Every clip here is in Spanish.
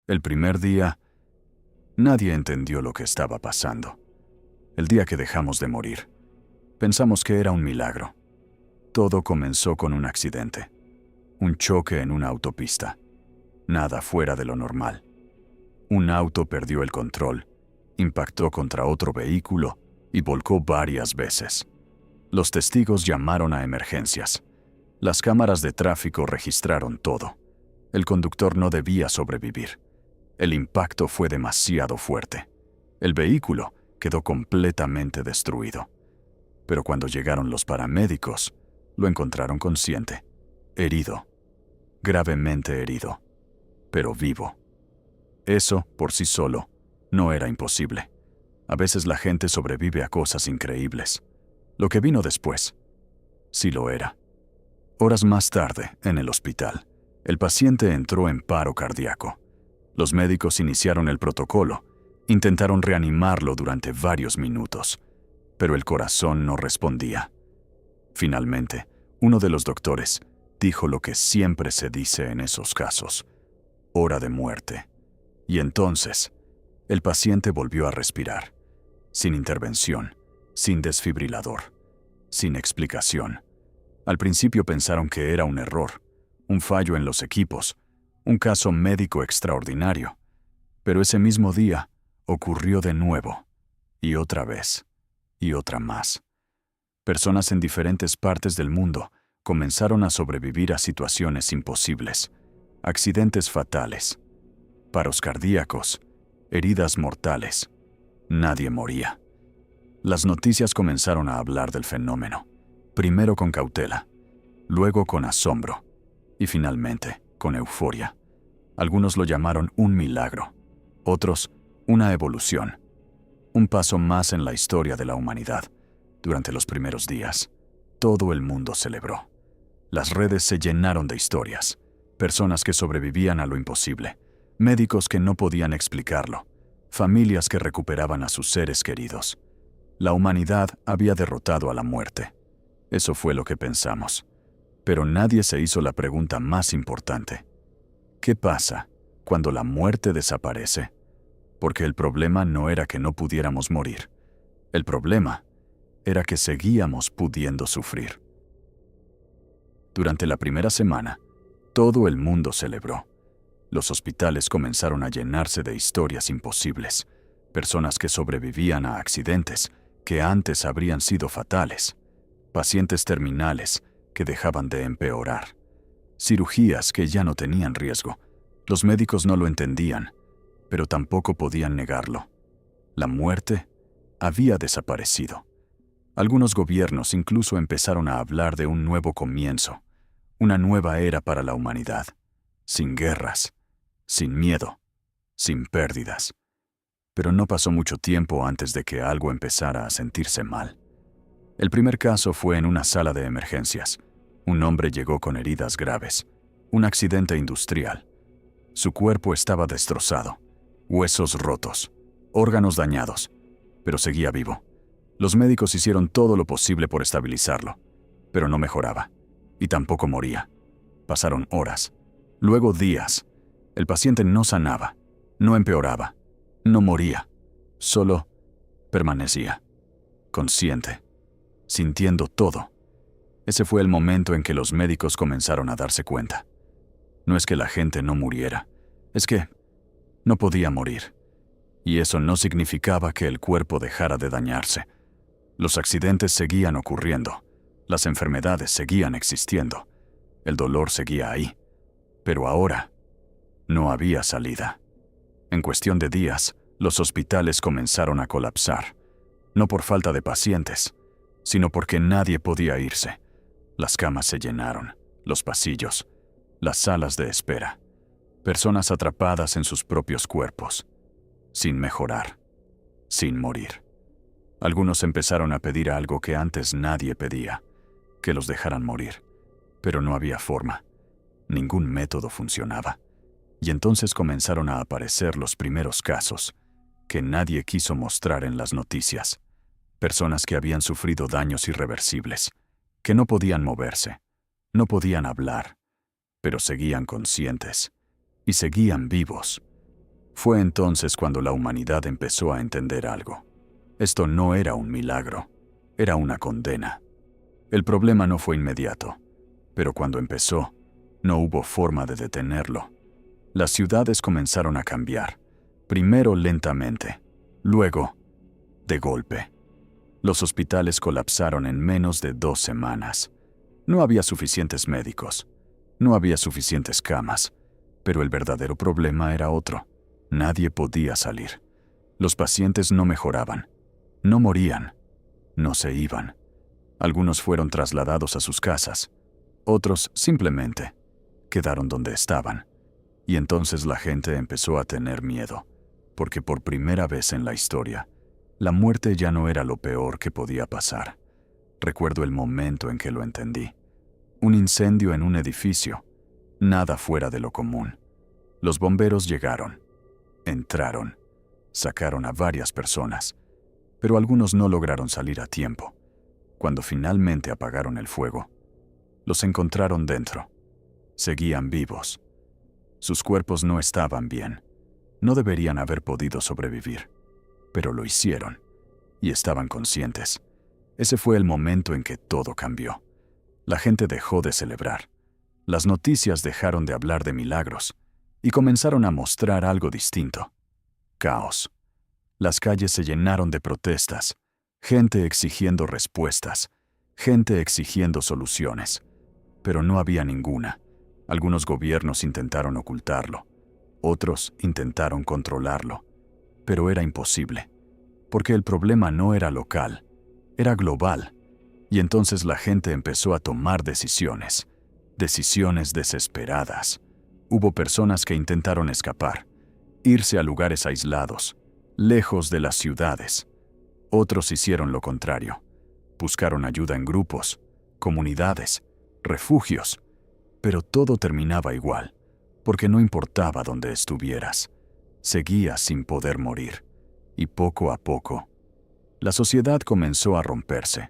El primer día, nadie entendió lo que estaba pasando. El día que dejamos de morir, pensamos que era un milagro. Todo comenzó con un accidente, un choque en una autopista. Nada fuera de lo normal. Un auto perdió el control, impactó contra otro vehículo y volcó varias veces. Los testigos llamaron a emergencias. Las cámaras de tráfico registraron todo. El conductor no debía sobrevivir. El impacto fue demasiado fuerte. El vehículo quedó completamente destruido. Pero cuando llegaron los paramédicos, lo encontraron consciente, herido, gravemente herido, pero vivo. Eso, por sí solo, no era imposible. A veces la gente sobrevive a cosas increíbles. Lo que vino después, sí lo era. Horas más tarde, en el hospital, el paciente entró en paro cardíaco. Los médicos iniciaron el protocolo, intentaron reanimarlo durante varios minutos, pero el corazón no respondía. Finalmente, uno de los doctores dijo lo que siempre se dice en esos casos: hora de muerte. Y entonces, el paciente volvió a respirar, sin intervención, sin desfibrilador, sin explicación. Al principio pensaron que era un error, un fallo en los equipos, un caso médico extraordinario. Pero ese mismo día ocurrió de nuevo, y otra vez, y otra más. Personas en diferentes partes del mundo comenzaron a sobrevivir a situaciones imposibles, accidentes fatales, paros cardíacos, heridas mortales. Nadie moría. Las noticias comenzaron a hablar del fenómeno, primero con cautela, luego con asombro, y finalmente con euforia. Algunos lo llamaron un milagro, otros una evolución, un paso más en la historia de la humanidad. Durante los primeros días, todo el mundo celebró. Las redes se llenaron de historias, personas que sobrevivían a lo imposible, médicos que no podían explicarlo, familias que recuperaban a sus seres queridos. La humanidad había derrotado a la muerte. Eso fue lo que pensamos. Pero nadie se hizo la pregunta más importante: ¿qué pasa cuando la muerte desaparece? Porque el problema no era que no pudiéramos morir. El problema era que seguíamos pudiendo sufrir. Durante la primera semana, todo el mundo celebró. Los hospitales comenzaron a llenarse de historias imposibles, personas que sobrevivían a accidentes que antes habrían sido fatales, pacientes terminales que dejaban de empeorar, cirugías que ya no tenían riesgo. Los médicos no lo entendían, pero tampoco podían negarlo. La muerte había desaparecido. Algunos gobiernos incluso empezaron a hablar de un nuevo comienzo, una nueva era para la humanidad, sin guerras, sin miedo, sin pérdidas. Pero no pasó mucho tiempo antes de que algo empezara a sentirse mal. El primer caso fue en una sala de emergencias. Un hombre llegó con heridas graves, un accidente industrial. Su cuerpo estaba destrozado, huesos rotos, órganos dañados, pero seguía vivo. Los médicos hicieron todo lo posible por estabilizarlo, pero no mejoraba, y tampoco moría. Pasaron horas, luego días. El paciente no sanaba, no empeoraba, no moría, solo permanecía, consciente, sintiendo todo. Ese fue el momento en que los médicos comenzaron a darse cuenta. No es que la gente no muriera, es que no podía morir. Y eso no significaba que el cuerpo dejara de dañarse. Los accidentes seguían ocurriendo, las enfermedades seguían existiendo, el dolor seguía ahí, pero ahora no había salida. En cuestión de días, los hospitales comenzaron a colapsar, no por falta de pacientes, sino porque nadie podía irse. Las camas se llenaron, los pasillos, las salas de espera, personas atrapadas en sus propios cuerpos, sin mejorar, sin morir. Algunos empezaron a pedir algo que antes nadie pedía, que los dejaran morir, pero no había forma. Ningún método funcionaba. Y entonces comenzaron a aparecer los primeros casos, que nadie quiso mostrar en las noticias. Personas que habían sufrido daños irreversibles, que no podían moverse, no podían hablar, pero seguían conscientes y seguían vivos. Fue entonces cuando la humanidad empezó a entender algo. Esto no era un milagro, era una condena. El problema no fue inmediato, pero cuando empezó, no hubo forma de detenerlo. Las ciudades comenzaron a cambiar, primero lentamente, luego de golpe. Los hospitales colapsaron en menos de 2 semanas. No había suficientes médicos, no había suficientes camas, pero el verdadero problema era otro. Nadie podía salir. Los pacientes no mejoraban, no morían, no se iban. Algunos fueron trasladados a sus casas, otros simplemente quedaron donde estaban. Y entonces la gente empezó a tener miedo, porque por primera vez en la historia, la muerte ya no era lo peor que podía pasar. Recuerdo el momento en que lo entendí. Un incendio en un edificio, nada fuera de lo común. Los bomberos llegaron, entraron, sacaron a varias personas, pero algunos no lograron salir a tiempo. Cuando finalmente apagaron el fuego, los encontraron dentro. Seguían vivos. Sus cuerpos no estaban bien. No deberían haber podido sobrevivir, pero lo hicieron, y estaban conscientes. Ese fue el momento en que todo cambió. La gente dejó de celebrar. Las noticias dejaron de hablar de milagros, y comenzaron a mostrar algo distinto. Caos. Las calles se llenaron de protestas, gente exigiendo respuestas, gente exigiendo soluciones, pero no había ninguna. Algunos gobiernos intentaron ocultarlo, otros intentaron controlarlo, pero era imposible, porque el problema no era local, era global, y entonces la gente empezó a tomar decisiones desesperadas. Hubo personas que intentaron escapar, irse a lugares aislados, lejos de las ciudades. Otros hicieron lo contrario. Buscaron ayuda en grupos, comunidades, refugios, pero todo terminaba igual, porque no importaba dónde estuvieras, seguías sin poder morir. Y poco a poco, la sociedad comenzó a romperse.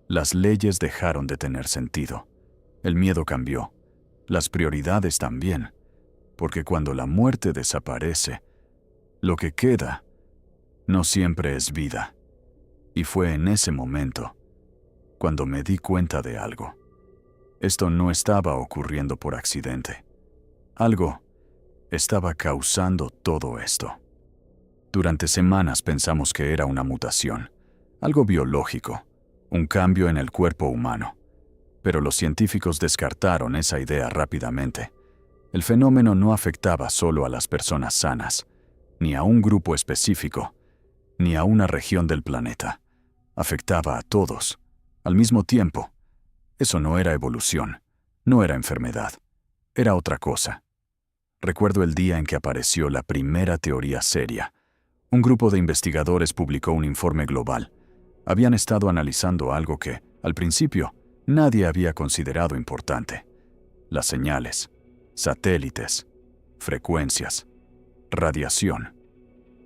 Las leyes dejaron de tener sentido. El miedo cambió, las prioridades también, porque cuando la muerte desaparece, lo que queda no siempre es vida. Y fue en ese momento cuando me di cuenta de algo. Esto no estaba ocurriendo por accidente. Algo estaba causando todo esto. Durante semanas pensamos que era una mutación, algo biológico, un cambio en el cuerpo humano. Pero los científicos descartaron esa idea rápidamente. El fenómeno no afectaba solo a las personas sanas, ni a un grupo específico, ni a una región del planeta. Afectaba a todos, al mismo tiempo. Eso no era evolución, no era enfermedad, era otra cosa. Recuerdo el día en que apareció la primera teoría seria. Un grupo de investigadores publicó un informe global. Habían estado analizando algo que, al principio, nadie había considerado importante: las señales, satélites, frecuencias, radiación.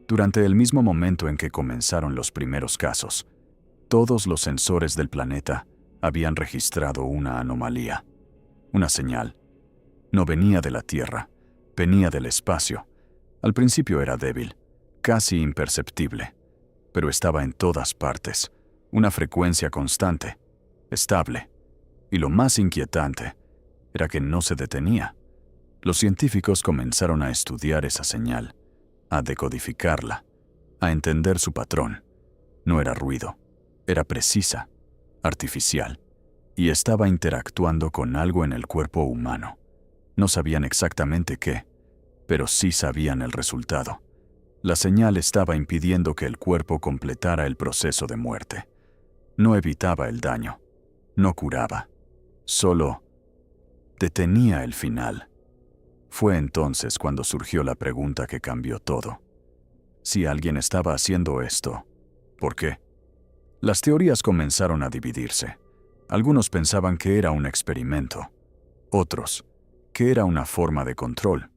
Durante el mismo momento en que comenzaron los primeros casos, todos los sensores del planeta habían registrado una anomalía, una señal. No venía de la Tierra, venía del espacio. Al principio era débil, casi imperceptible, pero estaba en todas partes, una frecuencia constante, estable. Y lo más inquietante era que no se detenía. Los científicos comenzaron a estudiar esa señal, a decodificarla, a entender su patrón. No era ruido, era precisa, artificial, y estaba interactuando con algo en el cuerpo humano. No sabían exactamente qué, pero sí sabían el resultado. La señal estaba impidiendo que el cuerpo completara el proceso de muerte. No evitaba el daño, no curaba, solo detenía el final. Fue entonces cuando surgió la pregunta que cambió todo. Si alguien estaba haciendo esto, ¿por qué? Las teorías comenzaron a dividirse. Algunos pensaban que era un experimento, otros que era una forma de control.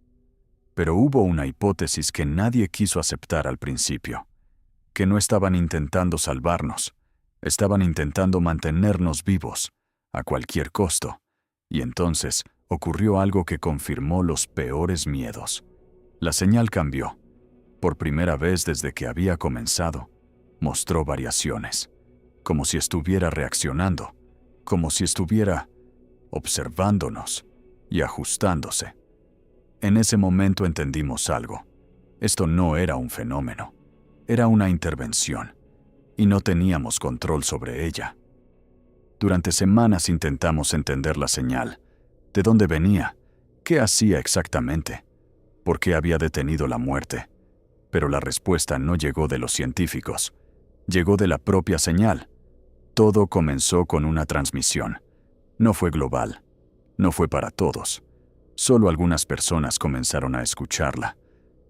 Pero hubo una hipótesis que nadie quiso aceptar al principio, que no estaban intentando salvarnos, estaban intentando mantenernos vivos, a cualquier costo. Y entonces ocurrió algo que confirmó los peores miedos. La señal cambió. Por primera vez desde que había comenzado, mostró variaciones, como si estuviera reaccionando, como si estuviera observándonos y ajustándose. En ese momento entendimos algo. Esto no era un fenómeno, era una intervención, y no teníamos control sobre ella. Durante semanas intentamos entender la señal, de dónde venía, qué hacía exactamente, por qué había detenido la muerte. Pero la respuesta no llegó de los científicos, llegó de la propia señal. Todo comenzó con una transmisión. No fue global, no fue para todos. Solo algunas personas comenzaron a escucharla.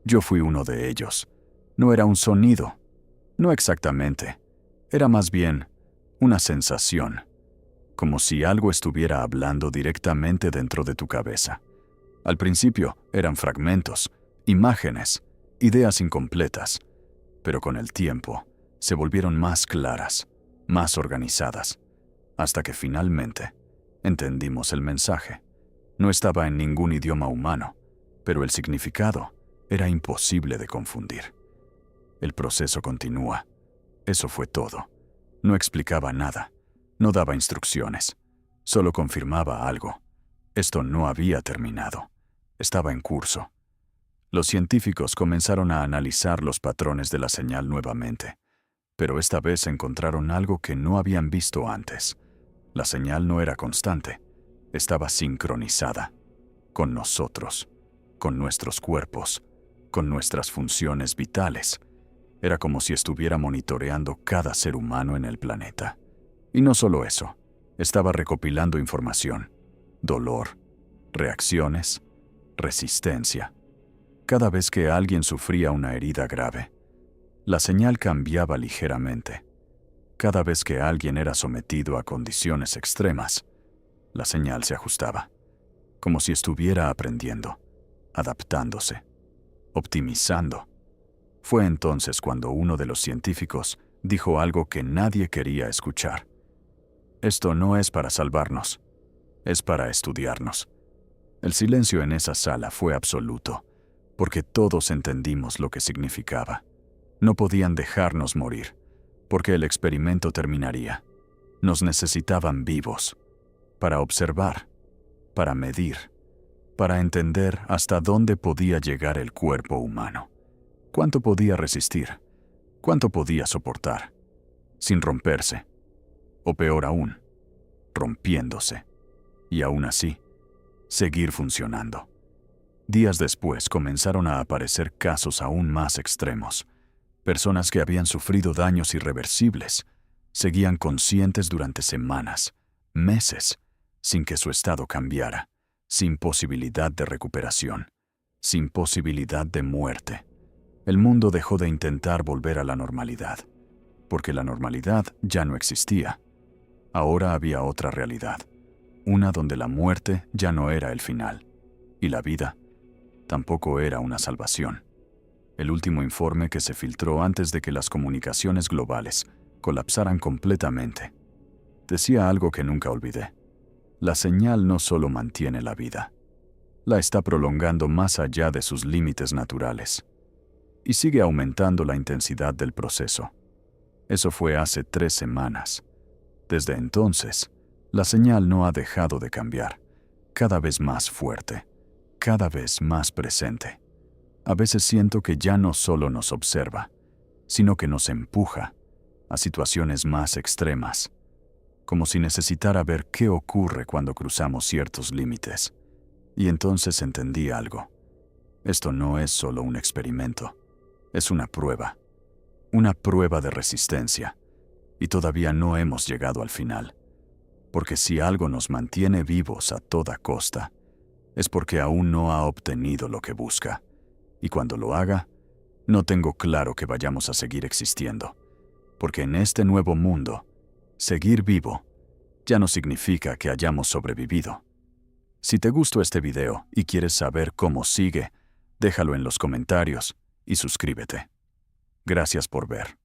Yo fui uno de ellos. No era un sonido, no exactamente. Era más bien una sensación, como si algo estuviera hablando directamente dentro de tu cabeza. Al principio eran fragmentos, imágenes, ideas incompletas, pero con el tiempo se volvieron más claras, más organizadas, hasta que finalmente entendimos el mensaje. No estaba en ningún idioma humano, pero el significado era imposible de confundir. El proceso continúa. Eso fue todo. No explicaba nada, no daba instrucciones, solo confirmaba algo. Esto no había terminado, estaba en curso. Los científicos comenzaron a analizar los patrones de la señal nuevamente, pero esta vez encontraron algo que no habían visto antes. La señal no era constante, estaba sincronizada con nosotros, con nuestros cuerpos, con nuestras funciones vitales. Era como si estuviera monitoreando cada ser humano en el planeta. Y no solo eso, estaba recopilando información, dolor, reacciones, resistencia. Cada vez que alguien sufría una herida grave, la señal cambiaba ligeramente. Cada vez que alguien era sometido a condiciones extremas, la señal se ajustaba, como si estuviera aprendiendo, adaptándose, optimizando. Fue entonces cuando uno de los científicos dijo algo que nadie quería escuchar. Esto no es para salvarnos, es para estudiarnos. El silencio en esa sala fue absoluto, porque todos entendimos lo que significaba. No podían dejarnos morir, porque el experimento terminaría. Nos necesitaban vivos, para observar, para medir, para entender hasta dónde podía llegar el cuerpo humano. ¿Cuánto podía resistir? ¿Cuánto podía soportar? Sin romperse. O peor aún, rompiéndose. Y aún así, seguir funcionando. Días después comenzaron a aparecer casos aún más extremos. Personas que habían sufrido daños irreversibles seguían conscientes durante semanas, meses, sin que su estado cambiara, sin posibilidad de recuperación, sin posibilidad de muerte. El mundo dejó de intentar volver a la normalidad, porque la normalidad ya no existía. Ahora había otra realidad, una donde la muerte ya no era el final, y la vida tampoco era una salvación. El último informe que se filtró antes de que las comunicaciones globales colapsaran completamente decía algo que nunca olvidé. La señal no solo mantiene la vida, la está prolongando más allá de sus límites naturales. Y sigue aumentando la intensidad del proceso. Eso fue hace 3 semanas. Desde entonces, la señal no ha dejado de cambiar, cada vez más fuerte, cada vez más presente. A veces siento que ya no solo nos observa, sino que nos empuja a situaciones más extremas, como si necesitara ver qué ocurre cuando cruzamos ciertos límites. Y entonces entendí algo. Esto no es solo un experimento. Es una prueba de resistencia, y todavía no hemos llegado al final, porque si algo nos mantiene vivos a toda costa, es porque aún no ha obtenido lo que busca, y cuando lo haga, no tengo claro que vayamos a seguir existiendo, porque en este nuevo mundo, seguir vivo ya no significa que hayamos sobrevivido. Si te gustó este video y quieres saber cómo sigue, déjalo en los comentarios y suscríbete. Gracias por ver.